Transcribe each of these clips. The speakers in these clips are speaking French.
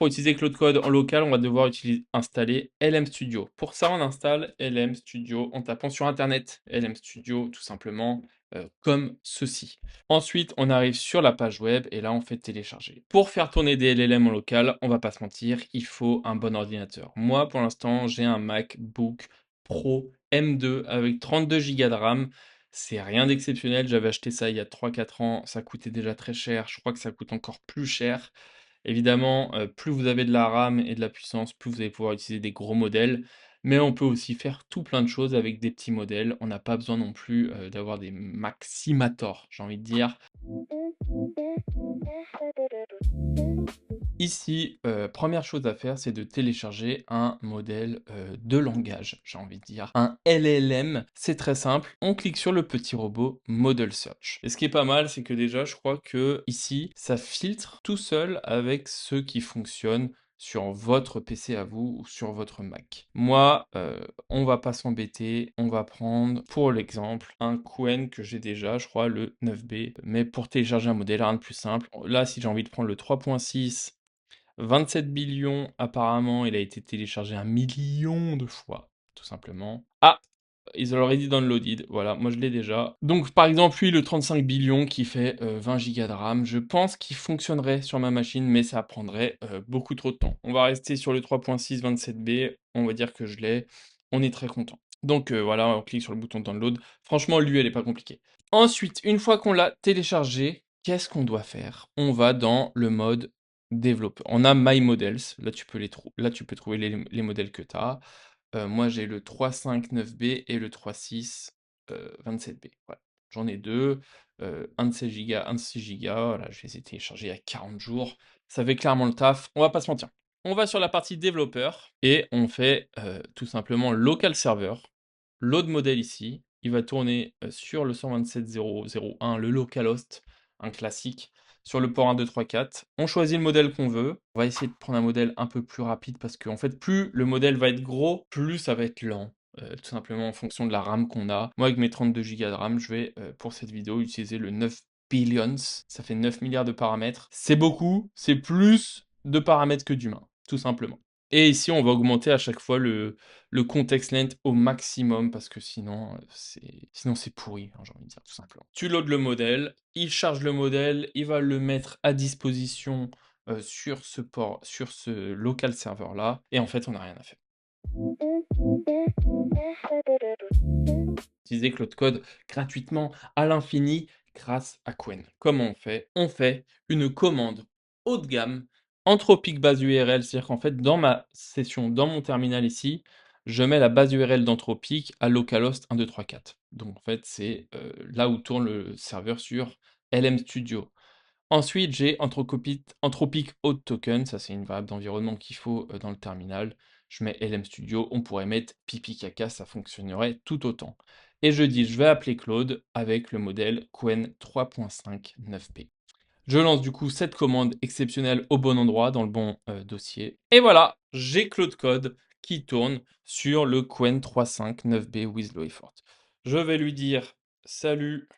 Pour utiliser Claude Code en local, on va devoir installer LM Studio. Pour ça, on installe LM Studio en tapant sur internet LM Studio tout simplement, comme ceci. Ensuite, on arrive sur la page web et là, on fait télécharger. Pour faire tourner des LLM en local, on va pas se mentir, il faut un bon ordinateur. Moi, pour l'instant, j'ai un MacBook Pro M2 avec 32 Go de RAM. C'est rien d'exceptionnel, j'avais acheté ça il y a 3-4 ans, ça coûtait déjà très cher, je crois que ça coûte encore plus cher. Évidemment, plus vous avez de la RAM et de la puissance, plus vous allez pouvoir utiliser des gros modèles, mais on peut aussi faire tout plein de choses avec des petits modèles. On n'a pas besoin non plus, d'avoir des maximators, j'ai envie de dire. Ici, 1 chose à faire, c'est de télécharger un modèle, de langage, j'ai envie de dire. Un LLM, c'est très simple, on clique sur le petit robot Model Search. Et ce qui est pas mal, c'est que déjà, je crois que ici, ça filtre tout seul avec ceux qui fonctionnent sur votre PC à vous ou sur votre Mac. Moi, on va pas s'embêter, on va prendre, pour l'exemple, un Qwen que j'ai déjà, je crois le 9B. Mais pour télécharger un modèle, rien de plus simple. Là, si j'ai envie de prendre le 3.6, 27 billions, apparemment, il a été téléchargé 1 million de fois, tout simplement. Ah! Is already downloaded, voilà, moi je l'ai déjà. Donc par exemple, lui, le 35 billions qui fait 20 gigas de RAM, je pense qu'il fonctionnerait sur ma machine, mais ça prendrait beaucoup trop de temps. On va rester sur le 3.6 27B, on va dire que je l'ai, on est très content. Donc voilà, on clique sur le bouton download. Franchement, lui, elle est pas compliquée. Ensuite, une fois qu'on l'a téléchargé, qu'est-ce qu'on doit faire? On va dans le mode développeur. On a My Models, là tu peux trouver les modèles que tu as. Moi, j'ai le 359B et le 36, 27B. Voilà, j'en ai 2, un de 16 gigas, un de 6 gigas. Voilà, je les ai téléchargés il y a 40 jours. Ça fait clairement le taf, on va pas se mentir. On va sur la partie développeur et on fait, tout simplement local server, load model ici. Il va tourner, sur le 127.0.0.1, le localhost, un classique, sur le port 1, 2, 3, 4. On choisit le modèle qu'on veut. On va essayer de prendre un modèle un peu plus rapide parce qu'en fait, plus le modèle va être gros, plus ça va être lent. Tout simplement en fonction de la RAM qu'on a. Moi, avec mes 32 Go de RAM, je vais, pour cette vidéo, utiliser le 9 billions. Ça fait 9 milliards de paramètres. C'est beaucoup, c'est plus de paramètres que d'humains, tout simplement. Et ici, on va augmenter à chaque fois le context length au maximum parce que sinon c'est pourri, hein, j'ai envie de dire tout simplement. Tu loads le modèle, il charge le modèle, il va le mettre à disposition, sur ce port, sur ce local serveur là, et en fait on n'a rien à faire. Utiliser Claude Code gratuitement à l'infini grâce à Qwen. Comment on fait? On fait une commande haut de gamme, Anthropic base URL, c'est-à-dire qu'en fait dans ma session, dans mon terminal ici, je mets la base URL d'Anthropic à localhost 1 2 3 4. Donc en fait, c'est, là où tourne le serveur sur LM Studio. Ensuite, j'ai Anthropic Auth Token, ça c'est une variable d'environnement qu'il faut, dans le terminal. Je mets LM Studio, on pourrait mettre pipi caca, ça fonctionnerait tout autant. Et je dis: «Je vais appeler Claude» avec le modèle Qwen 3.5 9p. Je lance du coup cette commande exceptionnelle au bon endroit, dans le bon, dossier. Et voilà, j'ai Claude Code qui tourne sur le Qwen 3.5 9b with low effort. Je vais lui dire: «Salut,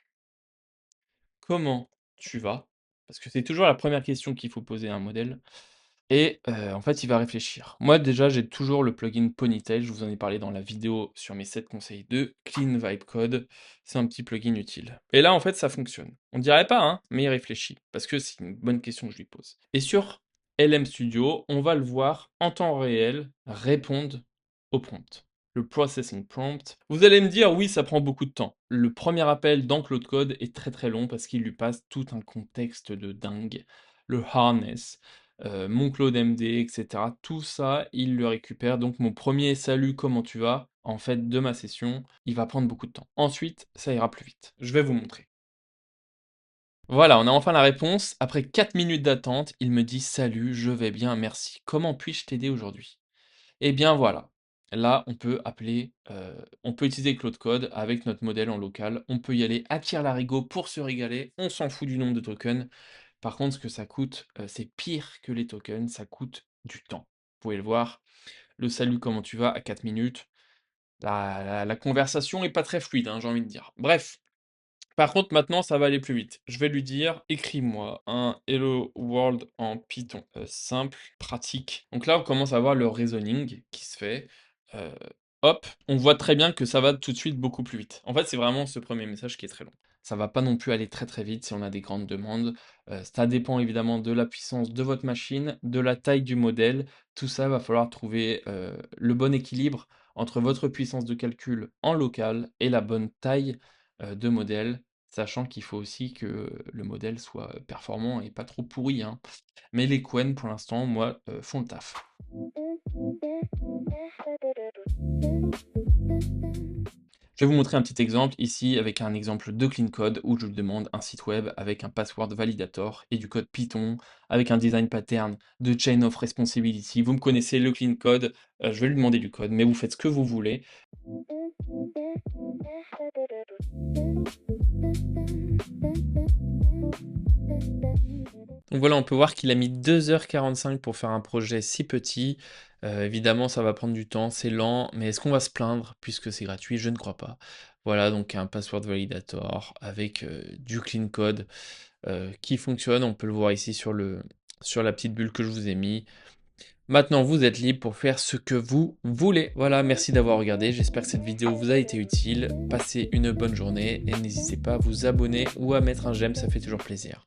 comment tu vas?» Parce que c'est toujours la première question qu'il faut poser à un modèle et en fait, il va réfléchir. Moi, déjà, j'ai toujours le plugin Ponytail, je vous en ai parlé dans la vidéo sur mes 7 conseils de Clean Vibe Code. C'est un petit plugin utile et là, en fait, ça fonctionne. On dirait pas, hein, mais il réfléchit parce que c'est une bonne question que je lui pose et sur LM Studio, on va le voir en temps réel répondre au prompt. Le processing prompt. Vous allez me dire: «Oui, ça prend beaucoup de temps». Le premier appel dans Claude Code est très, très long parce qu'il lui passe tout un contexte de dingue. Le harness, mon Claude MD et cetera. Tout ça, il le récupère. Donc mon premier «Salut, comment tu vas?» en fait, de ma session, il va prendre beaucoup de temps. Ensuite, ça ira plus vite. Je vais vous montrer. Voilà, on a enfin la réponse. Après 4 minutes d'attente, il me dit: «Salut, je vais bien, merci. Comment puis-je t'aider aujourd'hui?» Et bien voilà, là on peut utiliser Claude Code avec notre modèle en local, on peut y aller à tire-larigot pour se régaler, on s'en fout du nombre de tokens. Par contre, ce que ça coûte, c'est pire que les tokens, ça coûte du temps. Vous pouvez le voir, le «Salut, comment tu vas?» à 4 minutes, la conversation est pas très fluide, hein, j'ai envie de dire. Bref, Par contre, maintenant, ça va aller plus vite. Je vais lui dire: «Écris-moi un hello world en Python, simple, pratique». Donc là, on commence à voir le reasoning qui se fait. Heu, hop, on voit très bien que ça va tout de suite beaucoup plus vite. En fait, c'est vraiment ce premier message qui est très long. Ça va pas non plus aller très, très vite si on a des grandes demandes. Ça dépend évidemment de la puissance de votre machine, de la taille du modèle. Tout ça, va falloir trouver, le bon équilibre entre votre puissance de calcul en local et la bonne taille, de modèle. Sachant qu'il faut aussi que le modèle soit performant et pas trop pourri, hein. Mais les Qwen pour l'instant, moi, font le taf. Je vais vous montrer un petit exemple ici avec un exemple de clean code où je lui demande un site web avec un password validator et du code Python avec un design pattern de chain of responsibility. Vous me connaissez le clean code, je vais lui demander du code, mais vous faites ce que vous voulez. Donc voilà, on peut voir qu'il a mis 2h45 pour faire un projet si petit. Évidemment, ça va prendre du temps, c'est lent, mais est-ce qu'on va se plaindre puisque c'est gratuit? Je ne crois pas. Voilà, donc un password validator avec, du clean code, qui fonctionne. On peut le voir ici sur la petite bulle que je vous ai mis. Maintenant, vous êtes libre pour faire ce que vous voulez. Voilà, merci d'avoir regardé. J'espère que cette vidéo vous a été utile. Passez une bonne journée et n'hésitez pas à vous abonner ou à mettre un j'aime, ça fait toujours plaisir.